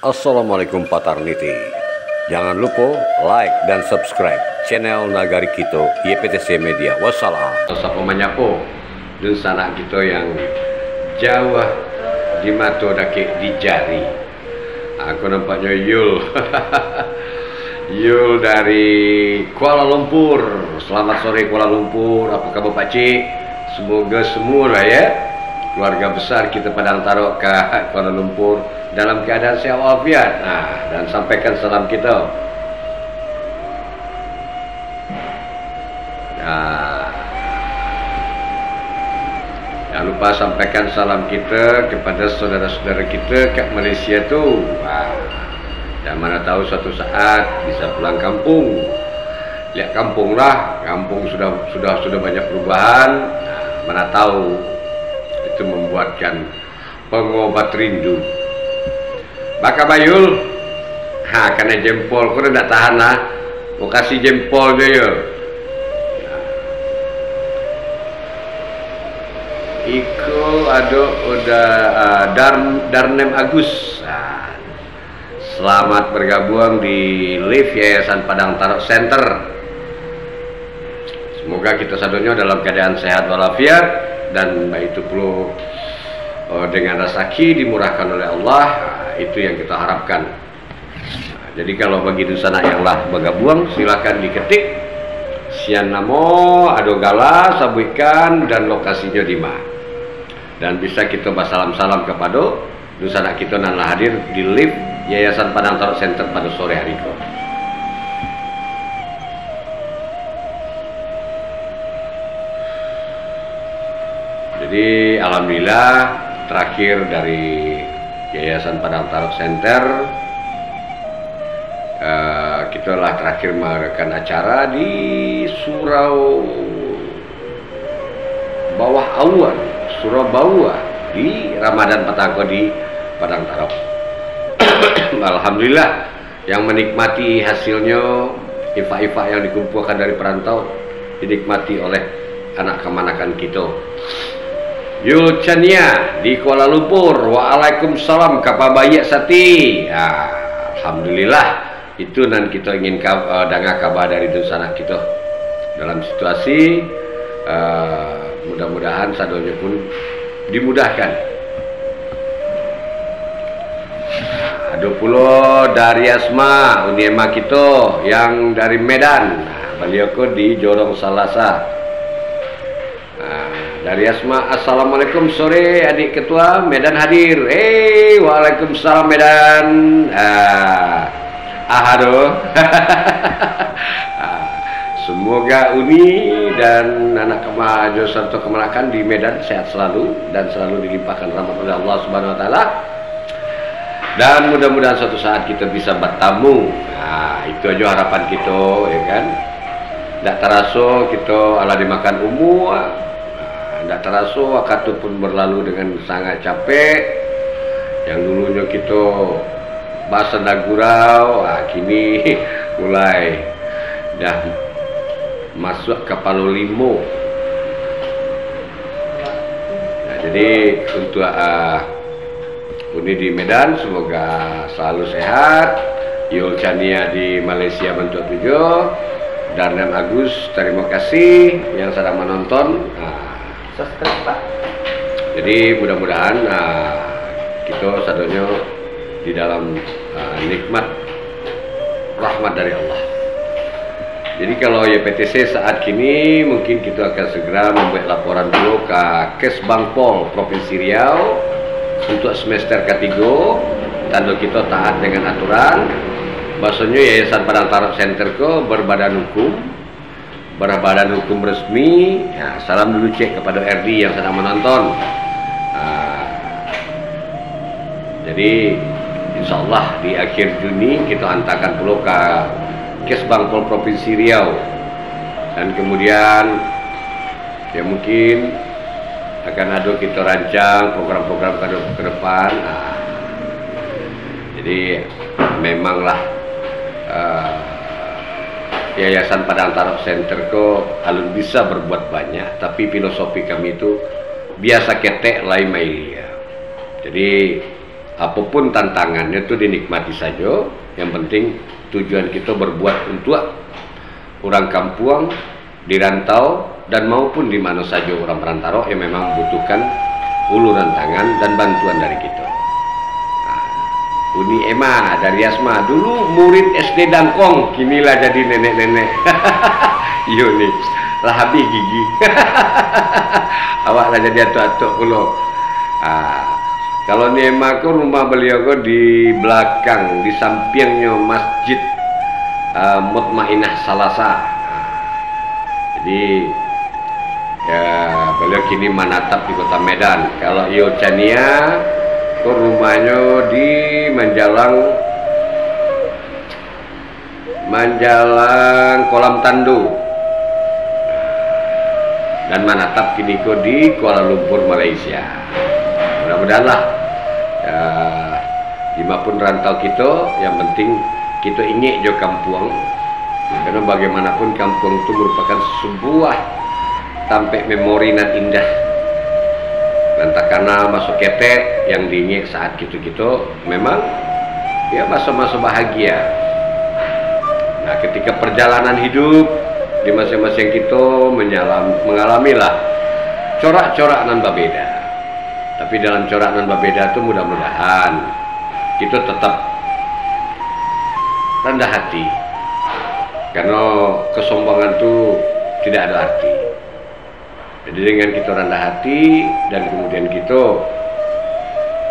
Assalamualaikum Patarniti. Jangan lupa like dan subscribe channel Nagari Kito YPTC Media. Wassalam. Sapa menyapo dan sanak kita yang jauh di mata dake di jari. Aku nampaknya Yul. Yul dari Kuala Lumpur. Selamat sore Kuala Lumpur. Apa kabar Pak Cik? Semoga semua lah ya, keluarga besar kita Padang Tarok ke Kuala Lumpur dalam keadaan sehat walafiat. Nah, dan sampaikan salam kita. Nah, jangan lupa sampaikan salam kita kepada saudara-saudara kita kat Malaysia tu. Dan mana tahu suatu saat bisa pulang kampung. Lihat kampung lah, kampung sudah banyak perubahan. Nah, mana tahu itu membuatkan pengobat rindu. Baka Bayul, karena jempol kau tidak tahan lah, mau kasih jempol dia ya. Iko ada udah Darnem Agus. Selamat bergabung di live Yayasan Padang Tarok Center. Semoga kita sadonya dalam keadaan sehat walafiat dan baik itu perlu dengan rezeki dimurahkan oleh Allah. Itu yang kita harapkan. Jadi kalau bagi dusana yang lah bergabung, silakan diketik sian namo, adogala, sabu ikan dan lokasinya di mana. Dan bisa kita salam-salam kepada dusana kita yang hadir di live Yayasan Padang Tarok Center pada sore hari ini. Jadi alhamdulillah terakhir dari Yayasan Padang Tarok Center kita lah terakhir mengadakan acara di Surau Bawah Awan, Surabaya di Ramadan Petangko di Padang Tarok. Alhamdulillah yang menikmati hasilnya, ifa-ifa yang dikumpulkan dari perantau dinikmati oleh anak kemanakan kita. Yul Chania di Kuala Lumpur. Waalaikumsalam kapabayak sati. Alhamdulillah itu dan kita ingin dengar kabar dari dusana kita dalam situasi mudah-mudahan sadonya pun dimudahkan. Ada pula dari Asma Uniema kita yang dari Medan. Beliau di Jorong Salasa. Dari Asma, assalamualaikum sore adik ketua Medan hadir. Waalaikumsalam Medan. Aduh. Semoga Uni dan anak kemajuan serta kemalakan di Medan sehat selalu dan selalu dilimpahkan rahmat oleh Allah Subhanahu Wa Taala. Dan mudah-mudahan suatu saat kita bisa bertamu. Itu aja harapan kita, ya kan? Tak terasa kita ala dimakan umur. Tak terasa waktu pun berlalu dengan sangat capek. Yang dulunya kita bahasa Nagurau, kini mulai dah masuk ke Palu Limo. Jadi untuk Uni di Medan semoga selalu sehat. Yul Chania di Malaysia bentuk 7. Darnem Agus terima kasih yang sedang menonton. Subscribe Pak. Jadi mudah-mudahan kita sadonya di dalam nikmat rahmat dari Allah. Jadi kalau YPTC saat kini mungkin kita akan segera membuat laporan dulu ke Kesbangpol Provinsi Riau untuk semester ketiga. Tanda kita taat dengan aturan. Bahasanya Yayasan Padang Tarok Center berbadan hukum resmi. Salam dulu cek kepada RD yang sedang menonton. Jadi insya Allah di akhir Juni kita hantarkan pulau ke Kesbangpol Provinsi Riau. Dan kemudian ya mungkin akan ada kita rancang program-program ke depan. Jadi memanglah Yayasan Padang Tarok Center alun bisa berbuat banyak, tapi filosofi kami itu biasa ketek lain mailia. Jadi apapun tantangannya itu dinikmati saja. Yang penting tujuan kita berbuat untuk orang kampung di rantau dan maupun di mana saja orang perantau yang memang membutuhkan uluran tangan dan bantuan dari kita. Uni Ema dari Asma dulu murid SD Dangkong, kinilah jadi nenek-nenek. Iya nih, lah habis gigi. Awak lah jadi atuk-atuk pula. Kalau ni Ema ko rumah beliau ko di belakang, di sampingnya Masjid Mutmainah Salasa. Jadi ya beliau kini menatap di kota Medan. Kalau Iyo Chania ko rumahnya di Manjalang Kolam Tandu dan menatap kini ko di Kuala Lumpur Malaysia. Mudah-mudahan lah ya, dimapun rantau kita, yang penting kita ingin jo kampung, karena bagaimanapun kampung itu merupakan sebuah tampek memori nan indah. Lantak karena masuk ketek yang diingat saat gitu-gitu memang ya masa-masa bahagia. Nah ketika perjalanan hidup di masing-masing kita mengalami lah corak-corak nan berbeda. Tapi dalam corak nan berbeda itu mudah-mudahan kita tetap rendah hati, karena kesombongan itu tidak ada arti. Jadi dengan kita rendah hati dan kemudian kita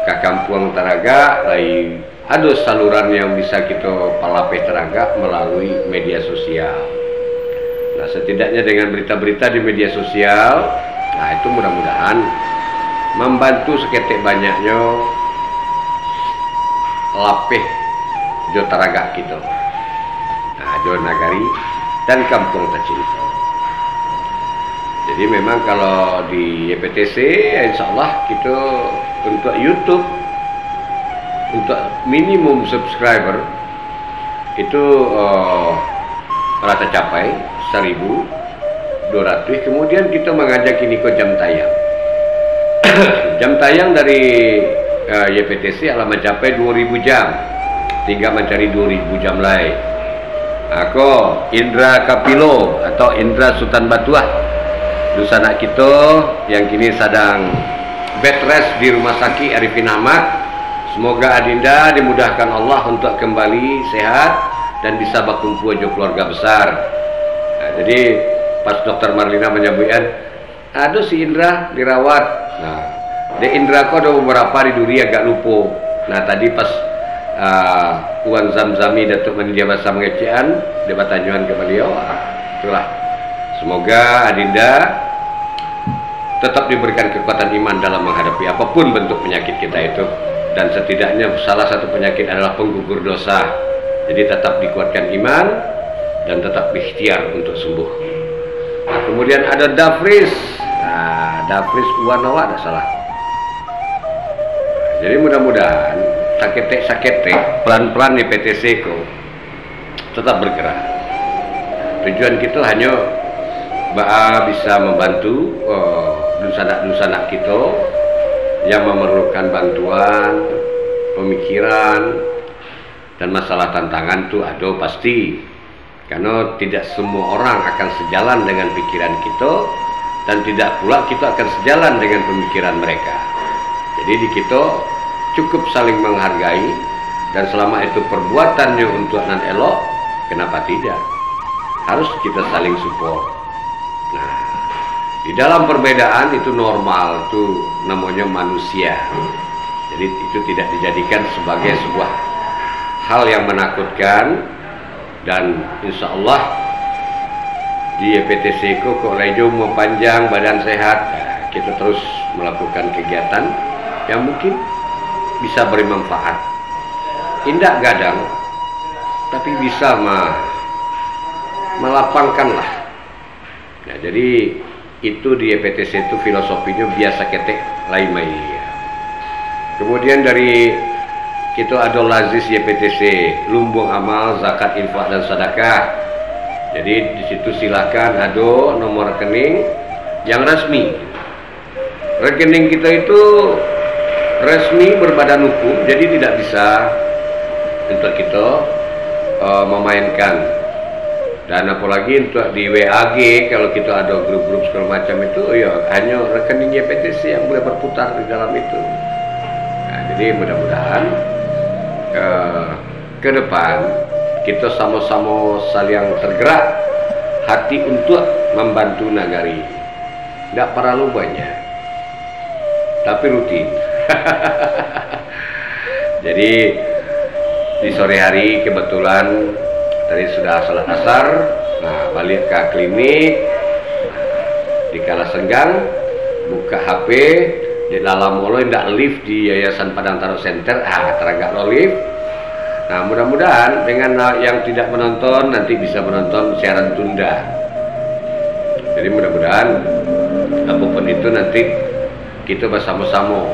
ke kampung Taraga, lain ada saluran yang bisa kita palapeh Taraga melalui media sosial. Nah setidaknya dengan berita-berita di media sosial, nah itu mudah-mudahan membantu seketik banyaknya lapeh jo Taraga kita, nah jo nagari dan kampung tercinta. Jadi memang kalau di YPTC insya Allah kita untuk YouTube untuk minimum subscriber itu rata capai 1.200. Kemudian kita mengajak ini ke jam tayang. Jam tayang dari YPTC alamat capai 2.000 jam, tinggal mencari 2.000 jam lain. Aku Indra Kapilo atau Indra Sultan Batuah, Dusana kita yang kini sedang bed rest di Rumah Sakit Arifin Ahmad. Semoga Adinda dimudahkan Allah untuk kembali sehat dan bisa berkumpul dengan keluarga besar. Nah, jadi pas Dokter Marlina menyebutkan ada si Indra dirawat. Nah, de Indra kok ada beberapa di duri agak lupa. Nah tadi pas Wan Zamzami Datuk Menindia Bahasa Mengecean debat tanjuan ke beliau, itulah. Semoga Adinda tetap diberikan kekuatan iman dalam menghadapi apapun bentuk penyakit kita itu, dan setidaknya salah satu penyakit adalah penggugur dosa. Jadi tetap dikuatkan iman dan tetap ikhtiar untuk sembuh. Nah, kemudian ada Dafris, Dafris Uwanawa ada salah. Jadi mudah-mudahan saketek pelan-pelan di PTC ko tetap bergerak. Tujuan kita hanya bisa membantu dusanak-dusanak kita yang memerlukan bantuan, pemikiran, dan masalah tantangan itu ada pasti. Karena tidak semua orang akan sejalan dengan pikiran kita, dan tidak pula kita akan sejalan dengan pemikiran mereka. Jadi di kita cukup saling menghargai, dan selama itu perbuatannya untuk nan elok, kenapa tidak? Harus kita saling support. Nah, di dalam perbedaan itu normal, itu namanya manusia. Jadi itu tidak dijadikan sebagai sebuah hal yang menakutkan. Dan insya Allah di YPTC kok rejo mau panjang, badan sehat, ya, kita terus melakukan kegiatan yang mungkin bisa beri manfaat. Indah gadang, tapi bisa melapangkan lah. Nah, jadi itu di YPTC itu filosofinya biasa ketek lain mai. Kemudian dari kita ada lazis YPTC, lumbung amal, zakat, infak dan sedekah. Jadi di situ silakan ada nomor rekening yang resmi. Rekening kita itu resmi berbadan hukum, jadi tidak bisa untuk kita memainkan. Dan apalagi untuk di WAG, kalau kita ada grup-grup segala macam itu, ya hanya rekening YPTC yang boleh berputar di dalam itu. Nah, jadi mudah-mudahan ke depan kita sama-sama saling tergerak hati untuk membantu nagari. Tidak perlu banyak, tapi rutin. Jadi di sore hari kebetulan tadi sudah salat asar, nah balik ke klinik, di kala senggang buka HP di dalam molo ndak lift di Yayasan Padang Taro Center, teragak lo lift. Nah mudah-mudahan dengan yang tidak menonton nanti bisa menonton siaran tunda. Jadi mudah-mudahan apapun itu nanti kita bersama-sama,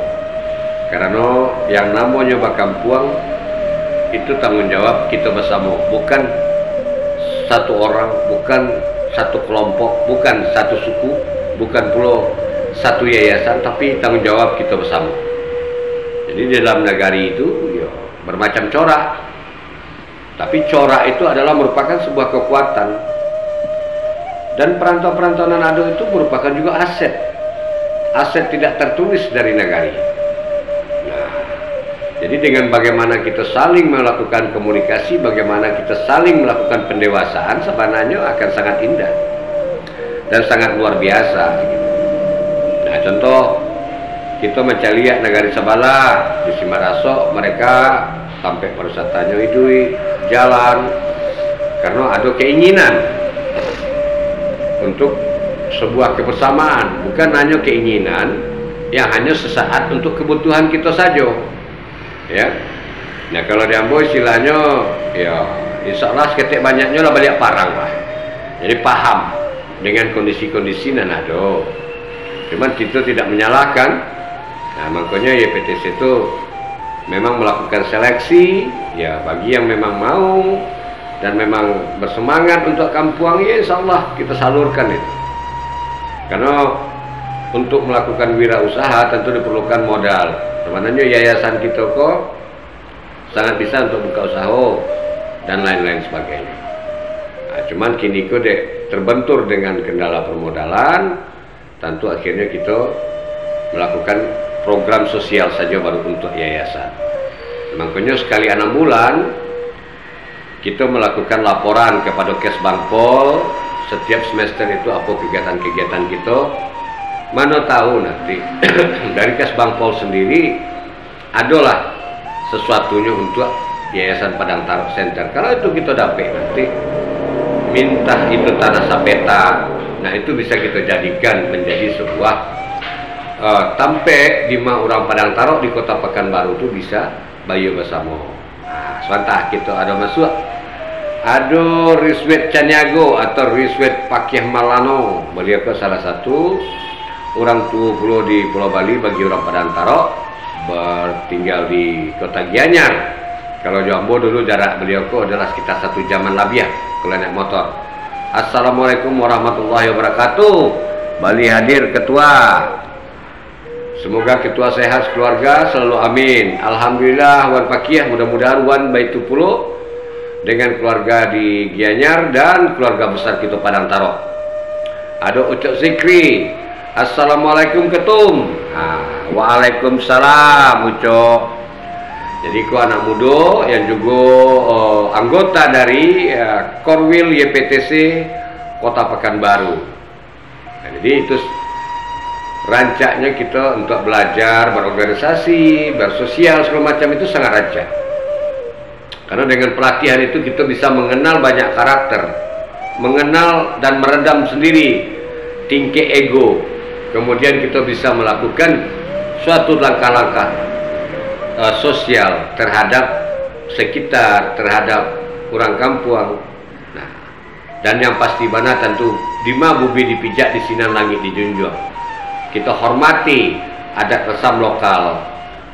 karena yang namanya Bakampuang itu tanggung jawab kita bersama, bukan satu orang, bukan satu kelompok, bukan satu suku, bukan pula satu yayasan, tapi tanggung jawab kita bersama. Jadi di dalam nagari itu ya, bermacam corak, tapi corak itu adalah merupakan sebuah kekuatan, dan perantau-perantau Nanado itu merupakan juga aset tidak tertulis dari nagari. Jadi dengan bagaimana kita saling melakukan komunikasi, bagaimana kita saling melakukan pendewasaan, sebenarnya akan sangat indah dan sangat luar biasa. Nah contoh, kita mencari lihat nagari Sabala di Simaraso, mereka sampai pariwisatanya itu jalan karena ada keinginan untuk sebuah kebersamaan, bukan hanya keinginan yang hanya sesaat untuk kebutuhan kita saja. Ya, nah kalau di Ambo istilahnya, ya insya Allah seketik banyaknya lah balik parang lah. Jadi paham dengan kondisi-kondisi Nanado. Cuman kita tidak menyalahkan. Nah makanya YPTC itu memang melakukan seleksi, ya bagi yang memang mau dan memang bersemangat untuk Kampuang, ya insya Allah kita salurkan itu. Karena untuk melakukan wirausaha tentu diperlukan modal. Sebenarnya yayasan kita kok sangat bisa untuk buka usaha dan lain-lain sebagainya. Nah, cuman kini kok terbentur dengan kendala permodalan, tentu akhirnya kita melakukan program sosial saja baru untuk yayasan. Makanya sekali 6 bulan kita melakukan laporan kepada Kesbangpol setiap semester itu apa kegiatan-kegiatan kita. Mana tahu nanti dari Kesbangpol sendiri adalah sesuatunya untuk Yayasan Padang Taro Center. Kalau itu kita dapat nanti minta itu tanah sapeta, nah itu bisa kita jadikan menjadi sebuah tampe 5 orang Padang Taro di Kota Pekanbaru itu bisa bayu bersama. Nah, sebentar kita ada masuk, ada Riswet Caniago atau Riswet Pakyah Malano, beliau ke salah satu orang tua pulau di Pulau Bali bagi orang Padang Taro, bertinggal di Kota Gianyar. Kalau Jambo dulu jarak beliau ke adalah sekitar 1 jaman lebih kalau naik motor. Assalamualaikum warahmatullahi wabarakatuh. Bali hadir ketua. Semoga ketua sehat keluarga selalu amin. Alhamdulillah wan Pakyah, mudah-mudahan wan baitu pulau dengan keluarga di Gianyar dan keluarga besar kita Padang Taro. Ada Ucok Zikri. Assalamualaikum ketum. Waalaikumsalam Ucok. Jadi ku anak muda yang juga anggota dari Korwil YPTC Kota Pekanbaru. Nah, jadi itu rancaknya kita untuk belajar, berorganisasi, bersosial segala macam itu sangat rancak. Karena dengan pelatihan itu kita bisa mengenal banyak karakter, mengenal dan meredam sendiri tingkah ego. Kemudian kita bisa melakukan suatu langkah-langkah sosial terhadap sekitar, terhadap orang Kampuang. Nah, dan yang pasti mana tentu dima bubi dipijak di sinan langit dijunjung. Kita hormati adat resam lokal,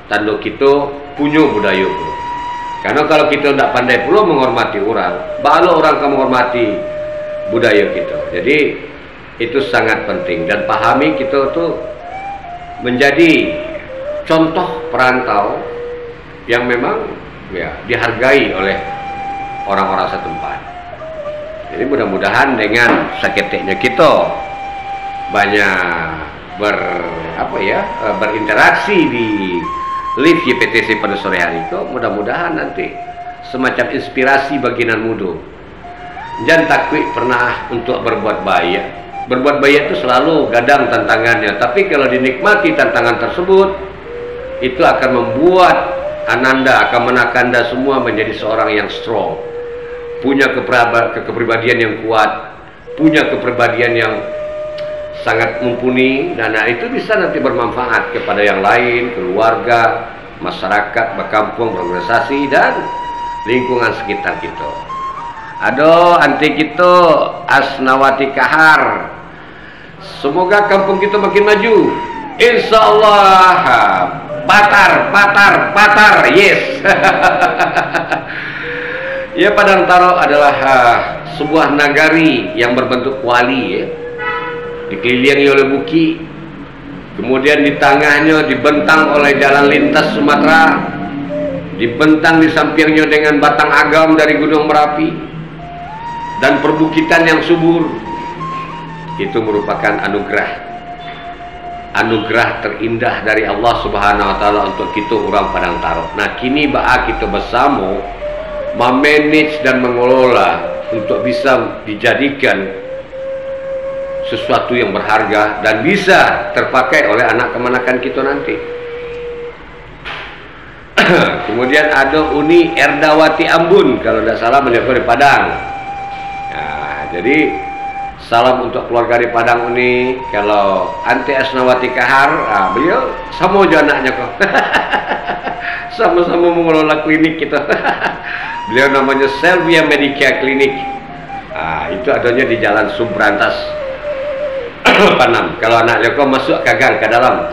tanda kita punya budaya pula. Karena kalau kita tidak pandai pula menghormati orang, baru orang akan menghormati budaya kita. Jadi itu sangat penting, dan pahami kita tuh menjadi contoh perantau yang memang ya dihargai oleh orang-orang setempat. Jadi mudah-mudahan dengan saketeknya kita banyak berinteraksi di live YPTC pada sore hari itu, mudah-mudahan nanti semacam inspirasi bagi nan muda. Jangan takut pernah untuk berbuat baik. Berbuat baik itu selalu gadang tantangannya, tapi kalau dinikmati tantangan tersebut, itu akan membuat ananda, akan menakanda semua menjadi seorang yang strong, punya kepribadian yang kuat, punya kepribadian yang sangat mumpuni, dan itu bisa nanti bermanfaat kepada yang lain, keluarga, masyarakat, berkampung, berorganisasi, dan lingkungan sekitar kita. Aduh, anti kita Asnawati Kahar, semoga kampung kita makin maju, insya Allah. Patar, yes. Ya, Padang Taro adalah sebuah nagari yang berbentuk kuali, ya, dikelilingi oleh bukit, kemudian di tengahnya dibentang oleh jalan lintas Sumatera, dibentang di sampingnya dengan batang agam dari Gunung Merapi, dan perbukitan yang subur. Itu merupakan anugerah terindah dari Allah Subhanahu wa taala untuk kita orang Padang Taro. Nah, kini kita bersama memanage dan mengelola untuk bisa dijadikan sesuatu yang berharga dan bisa terpakai oleh anak kemanakan kita nanti. Kemudian ada Uni Erdawati Ambun, kalau tidak salah menyebut di Padang. Nah, jadi salam untuk keluarga di Padang Uni. Kalau Anti Asnawati Kahar, beliau sama aja anaknya kok. Sama-sama mengelola klinik kita. Beliau namanya Selvia Medica Clinic. Itu adanya di Jalan Subrantas Panam. Kalau anaknya kok masuk gagang ke dalam,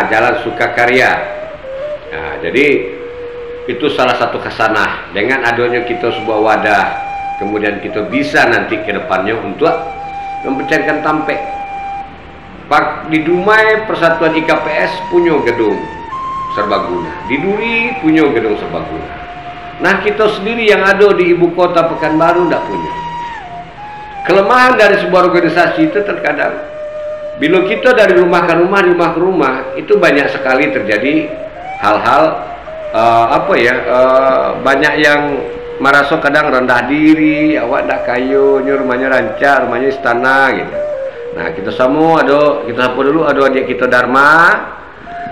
Jalan Sukakarya. Nah, jadi itu salah satu kesanah dengan adanya kita sebuah wadah, kemudian kita bisa nanti ke depannya untuk mempercayakan tampek. Di Dumai Persatuan IKPS punya gedung serbaguna, di Duri punya gedung serbaguna. Nah, kita sendiri yang ada di ibu kota Pekanbaru tidak punya. Kelemahan dari sebuah organisasi itu terkadang bila kita dari rumah ke rumah itu banyak sekali terjadi hal-hal banyak yang merasa kadang rendah diri, awak ndak kayu, rumahnya rancak, rumahnya istana gitu. Nah, kita sapa dulu ada adik kita Dharma,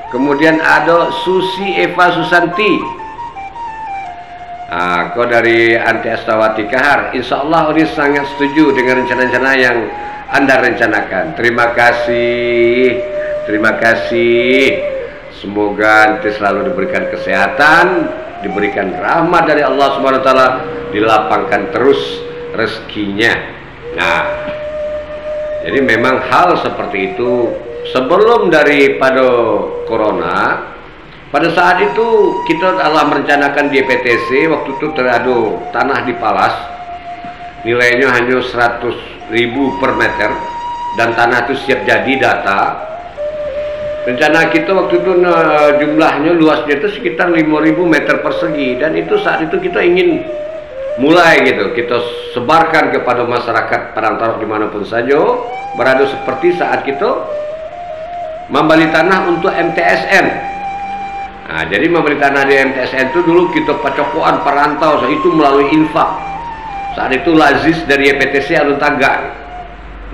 kemudian ada Susi Eva Susanti. Kau dari Anti Asnawati Kahar, insya Allah ini sangat setuju dengan rencana-rencana yang Anda rencanakan. Terima kasih. Semoga nanti selalu diberikan kesehatan, diberikan rahmat dari Allah Subhanahu wa taala, dilapangkan terus rezekinya. Nah, jadi memang hal seperti itu sebelum daripada corona, pada saat itu kita telah merencanakan di PTC, waktu itu terada tanah di Palas, nilainya hanya 100.000 per meter, dan tanah itu siap jadi data. Rencana kita waktu itu jumlahnya, luasnya itu sekitar 5.000 meter persegi, dan itu saat itu kita ingin mulai gitu, kita sebarkan kepada masyarakat Padang Taro dimanapun saja berada, seperti saat kita membeli tanah untuk MTSN. Nah, jadi membeli tanah di MTSN itu dulu kita pacokokan perantau, itu melalui infak. Saat itu lazis dari YPTC Alun Tagak.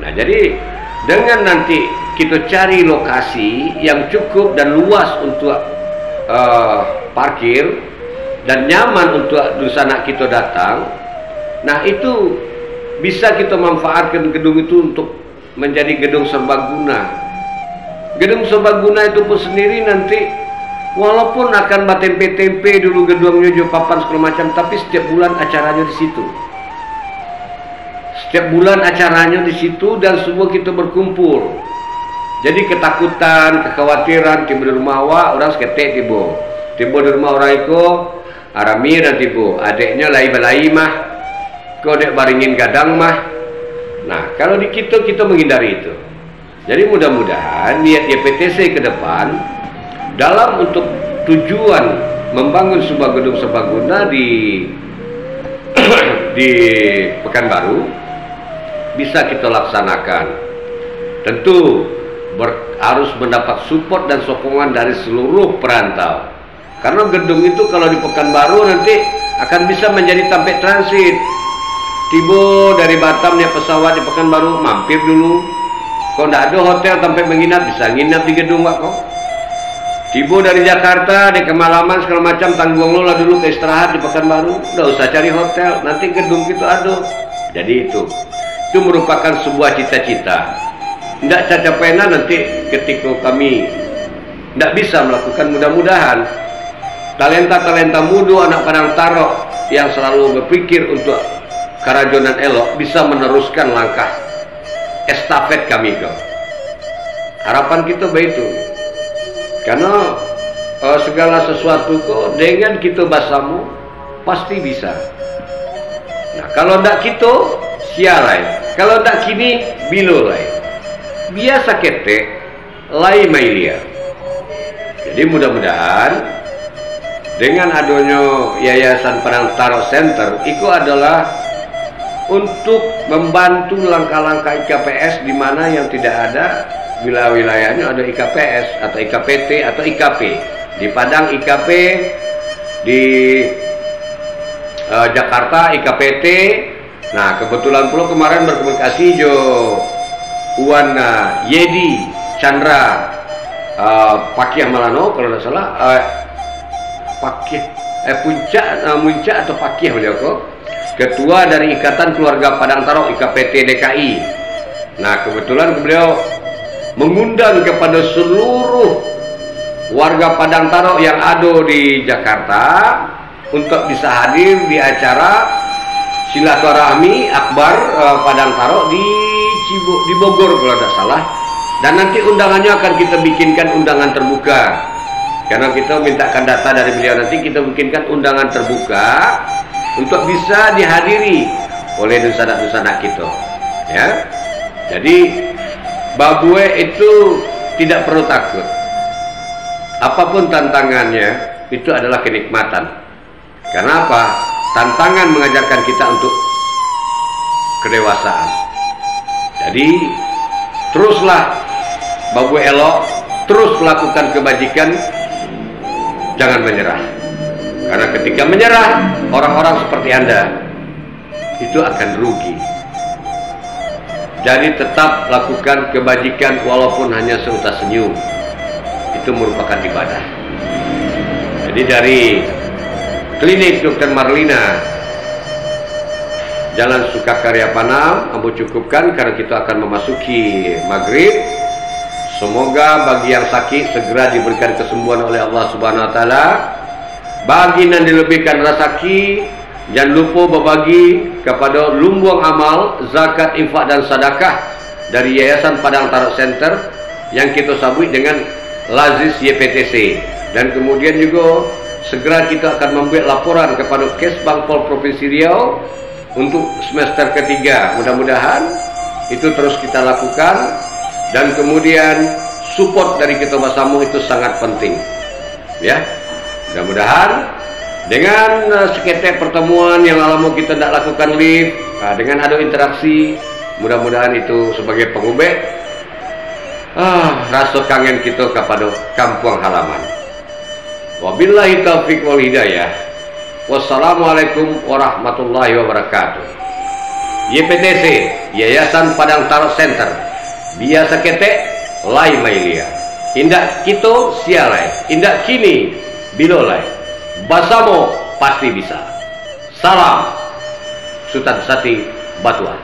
Nah, jadi dengan nanti kita cari lokasi yang cukup dan luas untuk parkir dan nyaman untuk dusana kita datang. Nah, itu bisa kita manfaatkan gedung itu untuk menjadi gedung serbaguna. Gedung serbaguna itu pun sendiri nanti walaupun akan tempe-tempe dulu gedungnya jo papan segala macam, tapi setiap bulan acaranya di situ. Setiap bulan acaranya di situ dan semua kita berkumpul. Jadi ketakutan, kekhawatiran tiba di rumah awak, orang seketek tiba di rumah orang itu arami dan tiba adiknya lai mah, kau dek baringin gadang mah. Nah, kalau di kita menghindari itu. Jadi mudah-mudahan niat YPTC ke depan dalam untuk tujuan membangun sebuah gedung serbaguna di di Pekanbaru bisa kita laksanakan. Tentu harus mendapat support dan sokongan dari seluruh perantau. Karena gedung itu kalau di Pekanbaru nanti akan bisa menjadi tempat transit. Tiba dari Batam naik pesawat di Pekanbaru, mampir dulu. Kalau tidak ada hotel tempat menginap, bisa nginap di gedung Pak kok. Tiba dari Jakarta, di kemalaman segala macam, tanggung lo lah dulu ke istirahat di Pekanbaru. Tidak usah cari hotel, nanti gedung itu ada. Jadi itu merupakan sebuah cita-cita. Tidak cacapaina nanti ketika kami tidak bisa melakukan, mudah-mudahan talenta-talenta muda anak Padang Taro yang selalu berpikir untuk kerajonan elok bisa meneruskan langkah estafet kami ke. Harapan kita begitu. Karena segala sesuatu kok dengan kita basamu pasti bisa. Nah, kalau ndak kita sialai, kalau ndak kini bilolai. Biasa ketek lai mailia. Jadi mudah-mudahan dengan adanya Yayasan Padang Taro Center itu adalah untuk membantu langkah-langkah IKPS di mana yang tidak ada wilayah-wilayahnya ada IKPS atau IKPT atau IKP. Di Padang IKP, di Jakarta IKPT. Nah, kebetulan pula kemarin berkomunikasi jo Uwan Yedi Chandra Pakiah Malano kalau tidak salah, Muncak atau Pakiah beliau kok, ketua dari Ikatan Keluarga Padang Taro IKPT DKI. Nah, kebetulan beliau mengundang kepada seluruh warga Padang Taro yang ada di Jakarta untuk bisa hadir di acara silaturahmi akbar Padang Taro di Bogor kalau tidak salah. Dan nanti undangannya akan kita bikinkan undangan terbuka. Karena kita mintakan data dari beliau, nanti kita bikinkan undangan terbuka untuk bisa dihadiri oleh dusanak-dusanak kita. Ya. Jadi Babue itu tidak perlu takut. Apapun tantangannya itu adalah kenikmatan. Karena apa? Tantangan mengajarkan kita untuk kedewasaan. Jadi teruslah Babue elok, terus lakukan kebajikan, jangan menyerah. Karena ketika menyerah, orang-orang seperti Anda itu akan rugi. Jadi tetap lakukan kebajikan walaupun hanya seutas senyum. Itu merupakan ibadah. Jadi dari Klinik Dr. Marlina Jalan Sukakarya Panam, ambo cukupkan karena kita akan memasuki maghrib. Semoga bagi yang sakit segera diberikan kesembuhan oleh Allah Subhanahu Wa Taala. Bagi yang dilebihkan rezeki, jangan lupa berbagi kepada lumbung amal, zakat, infak dan sedekah dari Yayasan Padang Taro Center yang kita sabui dengan Lazis YPTC. Dan kemudian juga segera kita akan membuat laporan kepada Kesbang Pol Provinsi Riau untuk semester ketiga. Mudah-mudahan itu terus kita lakukan, dan kemudian support dari kita bersama itu sangat penting. Ya, mudah-mudahan dengan seketek pertemuan yang lama kita tidak lakukan live, dengan ada interaksi, mudah-mudahan itu sebagai pengubah rasa kangen kita kepada kampung halaman. Wabillahi taufiq wal hidayah. Wassalamualaikum warahmatullahi wabarakatuh. YPTC, Yayasan Padang Taro Center. Biasa ketek lai mailia. Indak kito sialai, indak kini bilolai. Basamo pasti bisa. Salam Sultan Sati Batuan.